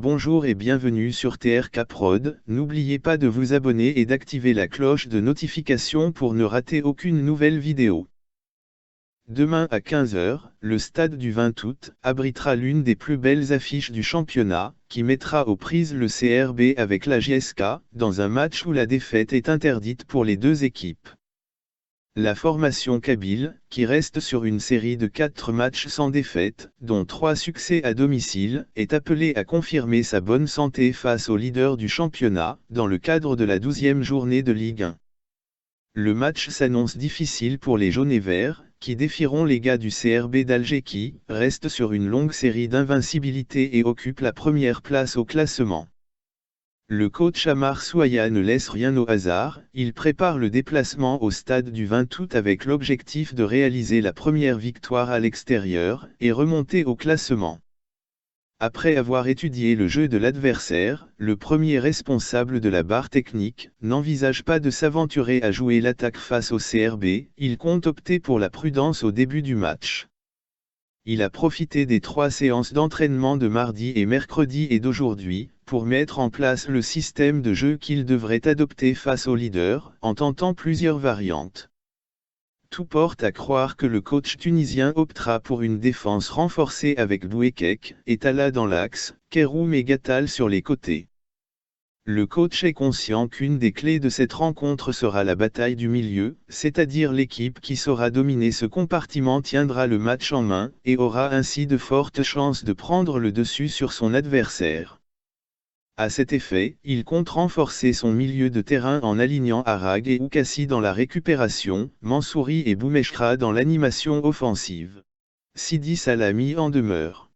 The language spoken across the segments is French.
Bonjour et bienvenue sur TRK Prod, n'oubliez pas de vous abonner et d'activer la cloche de notification pour ne rater aucune nouvelle vidéo. Demain à 15 h, le stade du 20 août abritera l'une des plus belles affiches du championnat, qui mettra aux prises le CRB avec la JSK, dans un match où la défaite est interdite pour les deux équipes. La formation kabyle, qui reste sur une série de 4 matchs sans défaite, dont 3 succès à domicile, est appelée à confirmer sa bonne santé face au leader du championnat, dans le cadre de la 12e journée de Ligue 1. Le match s'annonce difficile pour les jaunes et verts, qui défieront les gars du CRB d'Alger qui restent sur une longue série d'invincibilité et occupent la première place au classement. Le coach Amar Souaya ne laisse rien au hasard, il prépare le déplacement au stade du 20 août avec l'objectif de réaliser la première victoire à l'extérieur, et remonter au classement. Après avoir étudié le jeu de l'adversaire, le premier responsable de la barre technique n'envisage pas de s'aventurer à jouer l'attaque face au CRB, il compte opter pour la prudence au début du match. Il a profité des 3 séances d'entraînement de mardi et mercredi et d'aujourd'hui, pour mettre en place le système de jeu qu'il devrait adopter face au leader, en tentant plusieurs variantes. Tout porte à croire que le coach tunisien optera pour une défense renforcée avec Bouekek et Talla dans l'axe, Keroum et Gattal sur les côtés. Le coach est conscient qu'une des clés de cette rencontre sera la bataille du milieu, c'est-à-dire l'équipe qui saura dominer ce compartiment tiendra le match en main, et aura ainsi de fortes chances de prendre le dessus sur son adversaire. À cet effet, il compte renforcer son milieu de terrain en alignant Arag et Oukassi dans la récupération, Mansouri et Boumeshra dans l'animation offensive. Sidi Salah mis en demeure.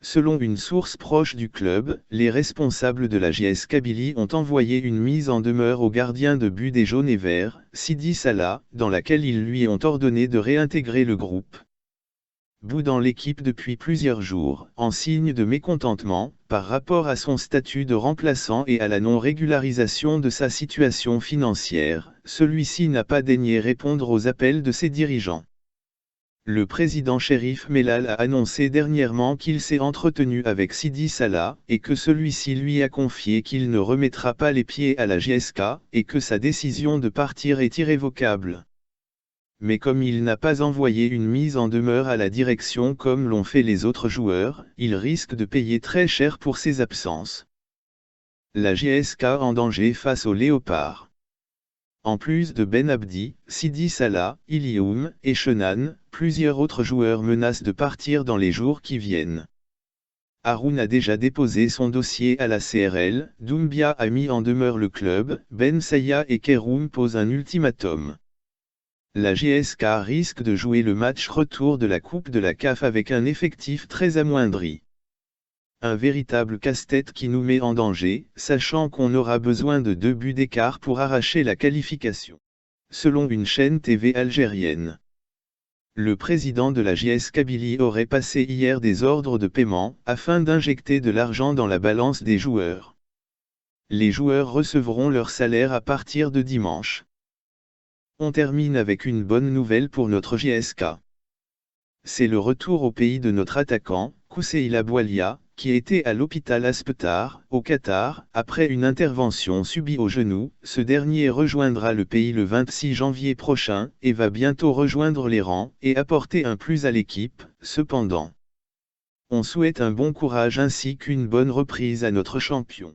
Selon une source proche du club, les responsables de la JS Kabylie ont envoyé une mise en demeure au gardien de but des jaunes et verts, Sidi Salah, dans laquelle ils lui ont ordonné de réintégrer le groupe. Bout dans l'équipe depuis plusieurs jours, en signe de mécontentement, par rapport à son statut de remplaçant et à la non-régularisation de sa situation financière, celui-ci n'a pas daigné répondre aux appels de ses dirigeants. Le président Cherif Mellal a annoncé dernièrement qu'il s'est entretenu avec Sidi Salah, et que celui-ci lui a confié qu'il ne remettra pas les pieds à la JSK, et que sa décision de partir est irrévocable. Mais comme il n'a pas envoyé une mise en demeure à la direction comme l'ont fait les autres joueurs, il risque de payer très cher pour ses absences. La JSK en danger face aux Léopards. En plus de Ben Abdi, Sidi Salah, Ilioum et Shenan, plusieurs autres joueurs menacent de partir dans les jours qui viennent. Haroun a déjà déposé son dossier à la CRL, Doumbia a mis en demeure le club, Ben Saya et Keroum posent un ultimatum. La JSK risque de jouer le match retour de la Coupe de la CAF avec un effectif très amoindri. Un véritable casse-tête qui nous met en danger, sachant qu'on aura besoin de 2 buts d'écart pour arracher la qualification. Selon une chaîne TV algérienne. Le président de la JS Kabylie aurait passé hier des ordres de paiement, afin d'injecter de l'argent dans la balance des joueurs. Les joueurs recevront leur salaire à partir de dimanche. On termine avec une bonne nouvelle pour notre JSK. C'est le retour au pays de notre attaquant, Kousseila Boualia, qui était à l'hôpital Aspetar, au Qatar, après une intervention subie au genou. Ce dernier rejoindra le pays le 26 janvier prochain, et va bientôt rejoindre les rangs, et apporter un plus à l'équipe. Cependant, on souhaite un bon courage ainsi qu'une bonne reprise à notre champion.